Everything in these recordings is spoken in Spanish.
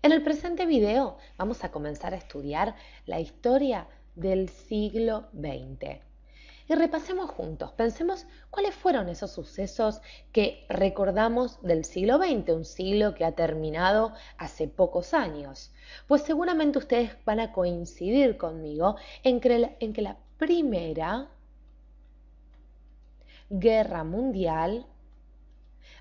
En el presente video vamos a comenzar a estudiar la historia del siglo XX. Y repasemos juntos, pensemos cuáles fueron esos sucesos que recordamos del siglo XX, un siglo que ha terminado hace pocos años. Pues seguramente ustedes van a coincidir conmigo en que la Primera Guerra Mundial,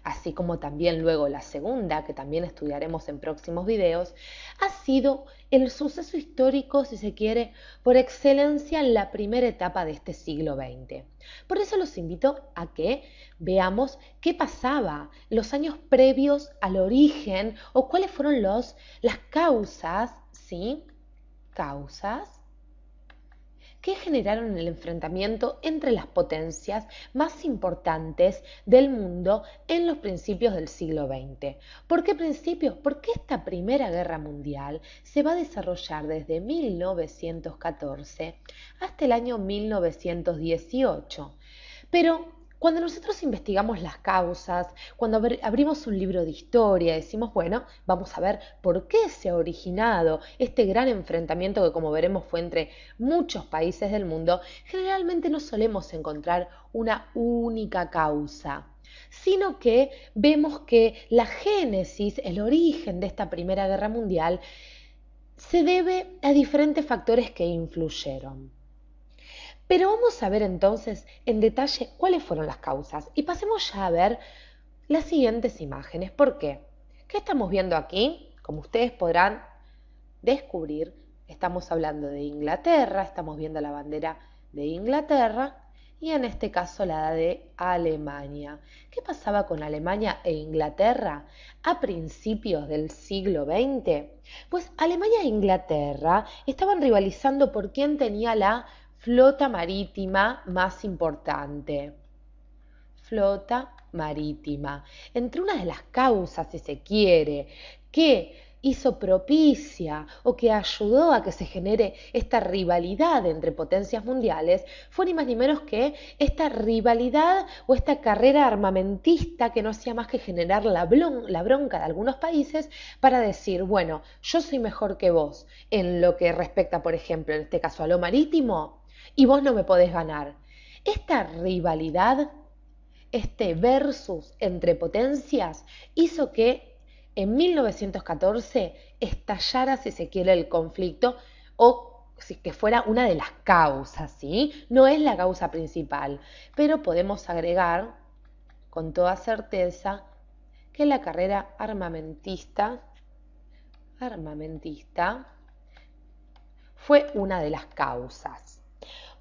así como también luego la Segunda, que también estudiaremos en próximos videos, ha sido el suceso histórico, si se quiere, por excelencia en la primera etapa de este siglo XX. Por eso los invito a que veamos qué pasaba los años previos al origen o cuáles fueron las causas, ¿sí? Causas que generaron el enfrentamiento entre las potencias más importantes del mundo en los principios del siglo XX. ¿Por qué principios? Porque esta Primera Guerra Mundial se va a desarrollar desde 1914 hasta el año 1918. Pero cuando nosotros investigamos las causas, cuando abrimos un libro de historia, decimos, bueno, vamos a ver por qué se ha originado este gran enfrentamiento que, como veremos, fue entre muchos países del mundo, generalmente no solemos encontrar una única causa, sino que vemos que la génesis, el origen de esta Primera Guerra Mundial, se debe a diferentes factores que influyeron. Pero vamos a ver entonces en detalle cuáles fueron las causas y pasemos ya a ver las siguientes imágenes. ¿Por qué? ¿Qué estamos viendo aquí? Como ustedes podrán descubrir, estamos hablando de Inglaterra, estamos viendo la bandera de Inglaterra y en este caso la de Alemania. ¿Qué pasaba con Alemania e Inglaterra a principios del siglo XX? Pues Alemania e Inglaterra estaban rivalizando por quién tenía la flota marítima más importante. Flota marítima. Entre una de las causas, si se quiere, que hizo propicia o que ayudó a que se genere esta rivalidad entre potencias mundiales, fue ni más ni menos que esta rivalidad o esta carrera armamentista que no hacía más que generar la bronca de algunos países para decir, bueno, yo soy mejor que vos en lo que respecta, por ejemplo, en este caso a lo marítimo, y vos no me podés ganar. Esta rivalidad, este versus entre potencias, hizo que en 1914 estallara, si se quiere, el conflicto o que fuera una de las causas, ¿sí? No es la causa principal, pero podemos agregar con toda certeza que la carrera armamentista fue una de las causas.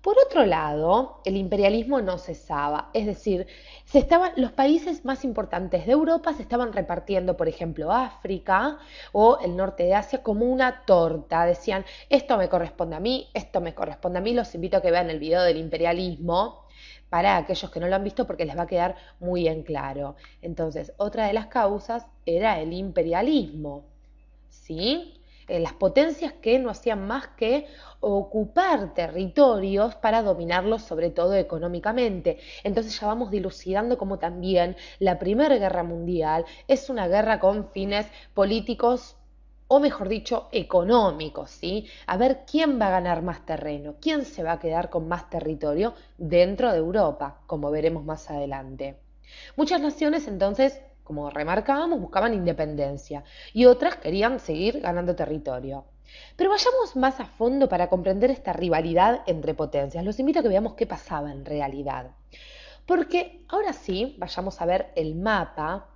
Por otro lado, el imperialismo no cesaba, es decir, los países más importantes de Europa se estaban repartiendo, por ejemplo, África o el norte de Asia como una torta. Decían, esto me corresponde a mí, esto me corresponde a mí. Los invito a que vean el video del imperialismo para aquellos que no lo han visto porque les va a quedar muy en claro. Entonces, otra de las causas era el imperialismo, ¿sí? Las potencias que no hacían más que ocupar territorios para dominarlos, sobre todo económicamente. Entonces ya vamos dilucidando cómo también la Primera Guerra Mundial es una guerra con fines políticos o mejor dicho, económicos, ¿sí? A ver quién va a ganar más terreno, quién se va a quedar con más territorio dentro de Europa, como veremos más adelante. Muchas naciones entonces, como remarcábamos, buscaban independencia y otras querían seguir ganando territorio. Pero vayamos más a fondo para comprender esta rivalidad entre potencias. Los invito a que veamos qué pasaba en realidad. Porque ahora sí, vayamos a ver el mapa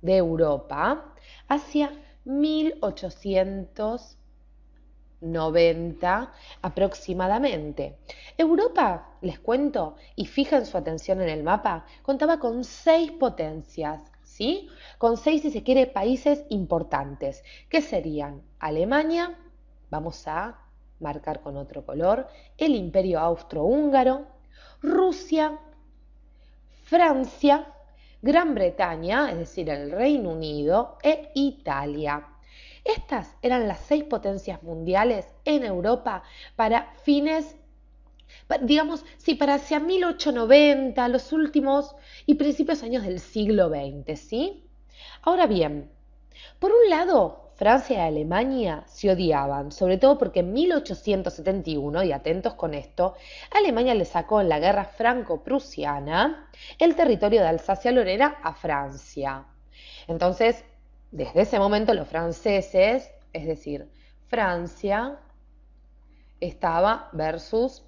de Europa hacia 1890 aproximadamente. Europa, les cuento, y fijen su atención en el mapa, contaba con 6 potencias, ¿sí? Con 6, si se quiere, países importantes, que serían Alemania, vamos a marcar con otro color, el Imperio Austrohúngaro, Rusia, Francia, Gran Bretaña, es decir, el Reino Unido, e Italia. Estas eran las 6 potencias mundiales en Europa para fines, digamos, sí, para hacia 1890, los últimos y principios años del siglo XX, ¿sí? Ahora bien, por un lado, Francia y Alemania se odiaban, sobre todo porque en 1871, y atentos con esto, Alemania le sacó en la guerra franco-prusiana el territorio de Alsacia-Lorena a Francia. Entonces, desde ese momento los franceses, es decir, Francia estaba versus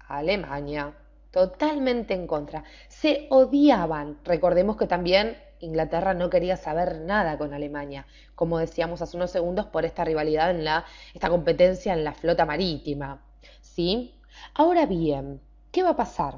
Alemania, totalmente en contra. Se odiaban. Recordemos que también Inglaterra no quería saber nada con Alemania, como decíamos hace unos segundos, por esta rivalidad esta competencia en la flota marítima. ¿Sí? Ahora bien, ¿qué va a pasar?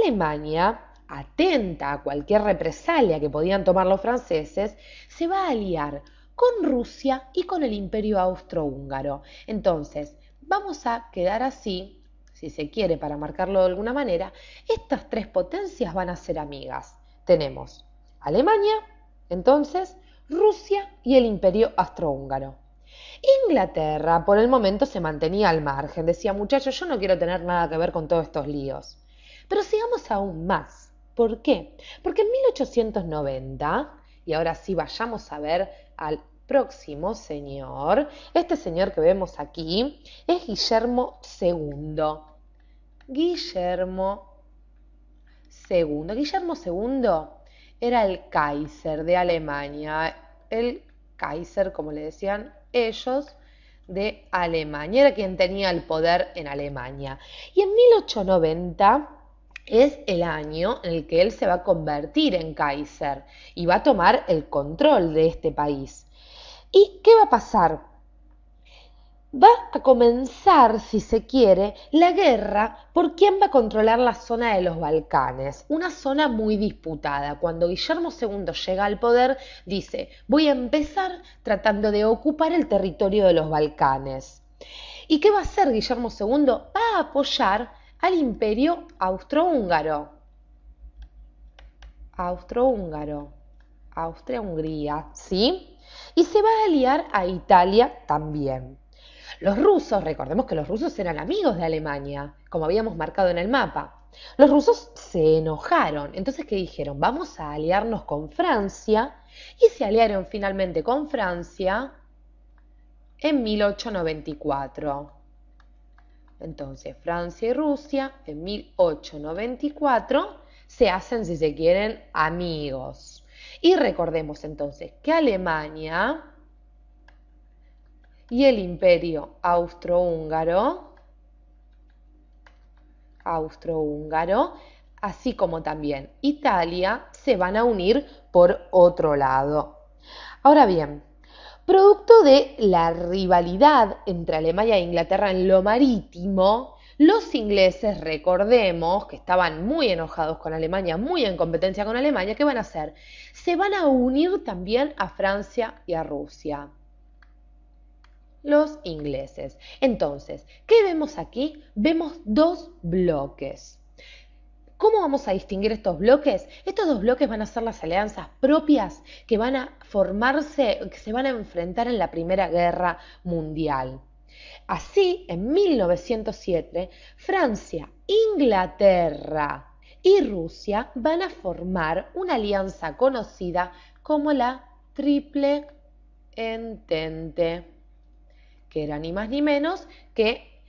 Alemania, atenta a cualquier represalia que podían tomar los franceses, se va a aliar con Rusia y con el Imperio Austrohúngaro. Entonces, vamos a quedar así, si se quiere, para marcarlo de alguna manera, estas tres potencias van a ser amigas. Tenemos Alemania, entonces, Rusia y el Imperio Austrohúngaro. Inglaterra, por el momento, se mantenía al margen. Decía, muchachos, yo no quiero tener nada que ver con todos estos líos. Pero sigamos aún más. ¿Por qué? Porque en 1890, y ahora sí vayamos a ver al próximo señor, este señor que vemos aquí es Guillermo II. Guillermo II. Guillermo II era el Kaiser de Alemania, el Kaiser, como le decían ellos, de Alemania, era quien tenía el poder en Alemania. Y en 1890 es el año en el que él se va a convertir en Kaiser y va a tomar el control de este país. ¿Y qué va a pasar? Va a comenzar, si se quiere, la guerra por quién va a controlar la zona de los Balcanes, una zona muy disputada. Cuando Guillermo II llega al poder, dice, voy a empezar tratando de ocupar el territorio de los Balcanes. ¿Y qué va a hacer Guillermo II? Va a apoyar al Imperio Austrohúngaro. Austria-Hungría, ¿sí? Y se va a aliar a Italia también. Los rusos, recordemos que los rusos eran amigos de Alemania, como habíamos marcado en el mapa. Los rusos se enojaron, entonces ¿qué dijeron? Vamos a aliarnos con Francia, y se aliaron finalmente con Francia en 1894. Entonces, Francia y Rusia en 1894 se hacen, si se quieren, amigos. Y recordemos entonces que Alemania y el Imperio Austrohúngaro, así como también Italia, se van a unir por otro lado. Ahora bien, producto de la rivalidad entre Alemania e Inglaterra en lo marítimo, los ingleses, recordemos, que estaban muy enojados con Alemania, muy en competencia con Alemania, ¿qué van a hacer? Se van a unir también a Francia y a Rusia. Los ingleses. Entonces, ¿qué vemos aquí? Vemos dos bloques. ¿Cómo vamos a distinguir estos bloques? Estos dos bloques van a ser las alianzas propias que van a formarse, que se van a enfrentar en la Primera Guerra Mundial. Así, en 1907, Francia, Inglaterra y Rusia van a formar una alianza conocida como la Triple Entente, que era ni más ni menos que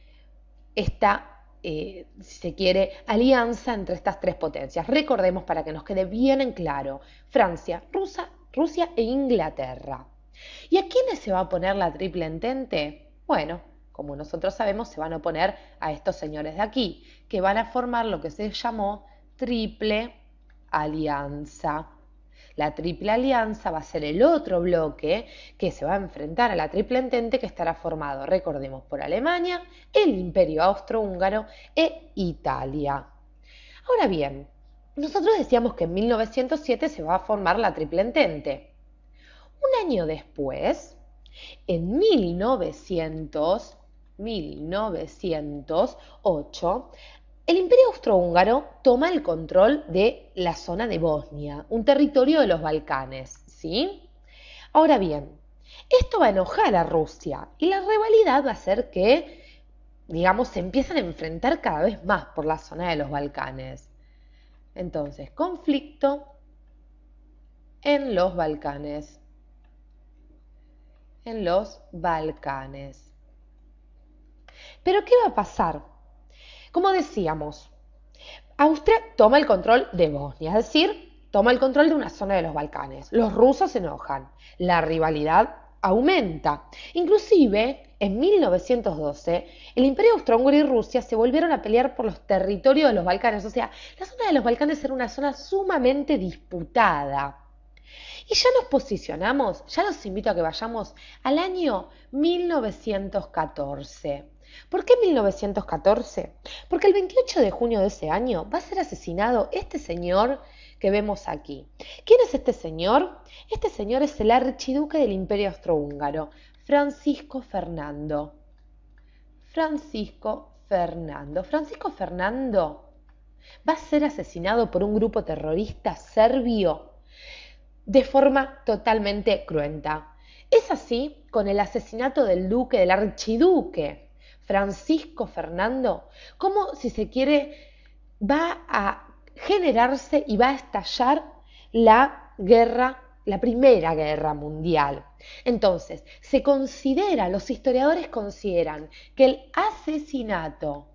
esta, si se quiere, alianza entre estas tres potencias. Recordemos para que nos quede bien en claro, Francia, Rusia e Inglaterra. ¿Y a quiénes se va a oponer la Triple Entente? Bueno, como nosotros sabemos, se van a oponer a estos señores de aquí, que van a formar lo que se llamó Triple Alianza. La Triple Alianza va a ser el otro bloque que se va a enfrentar a la Triple Entente, que estará formado, recordemos, por Alemania, el Imperio Austrohúngaro e Italia. Ahora bien, nosotros decíamos que en 1907 se va a formar la Triple Entente. Un año después, en 1908, el Imperio Austrohúngaro toma el control de la zona de Bosnia, un territorio de los Balcanes, ¿sí? Ahora bien, esto va a enojar a Rusia y la rivalidad va a hacer que, digamos, se empiezan a enfrentar cada vez más por la zona de los Balcanes. Entonces, conflicto en los Balcanes. en los Balcanes. Pero ¿qué va a pasar? Como decíamos, Austria toma el control de Bosnia, es decir, toma el control de una zona de los Balcanes. Los rusos se enojan, la rivalidad aumenta. Inclusive, en 1912, el Imperio Austrohúngaro y Rusia se volvieron a pelear por los territorios de los Balcanes. O sea, la zona de los Balcanes era una zona sumamente disputada. Y ya nos posicionamos, ya los invito a que vayamos al año 1914. ¿Por qué 1914? Porque el 28 de junio de ese año va a ser asesinado este señor que vemos aquí. ¿Quién es este señor? Este señor es el archiduque del Imperio Austrohúngaro, Francisco Fernando. Francisco Fernando. Francisco Fernando va a ser asesinado por un grupo terrorista serbio de forma totalmente cruenta. Es así con el asesinato del duque, del archiduque Francisco Fernando, como si se quiere va a generarse y va a estallar la guerra, la Primera Guerra Mundial. Entonces, los historiadores consideran que el asesinato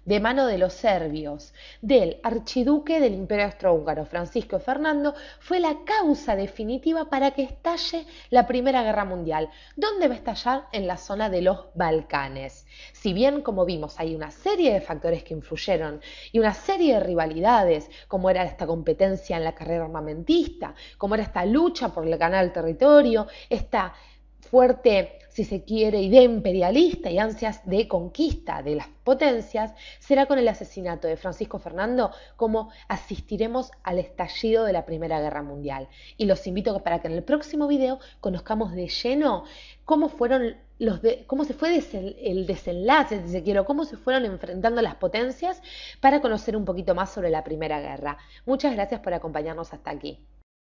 de mano de los serbios del archiduque del Imperio Austrohúngaro, Francisco Fernando, fue la causa definitiva para que estalle la Primera Guerra Mundial. ¿Dónde va a estallar? En la zona de los Balcanes. Si bien, como vimos, hay una serie de factores que influyeron y una serie de rivalidades, como era esta competencia en la carrera armamentista, como era esta lucha por ganar el territorio, esta fuerte, si se quiere, idea imperialista y ansias de conquista de las potencias, será con el asesinato de Francisco Fernando como asistiremos al estallido de la Primera Guerra Mundial. Y los invito para que en el próximo video conozcamos de lleno cómo fueron cómo se fue el desenlace, si se quiere, cómo se fueron enfrentando las potencias para conocer un poquito más sobre la Primera Guerra. Muchas gracias por acompañarnos hasta aquí.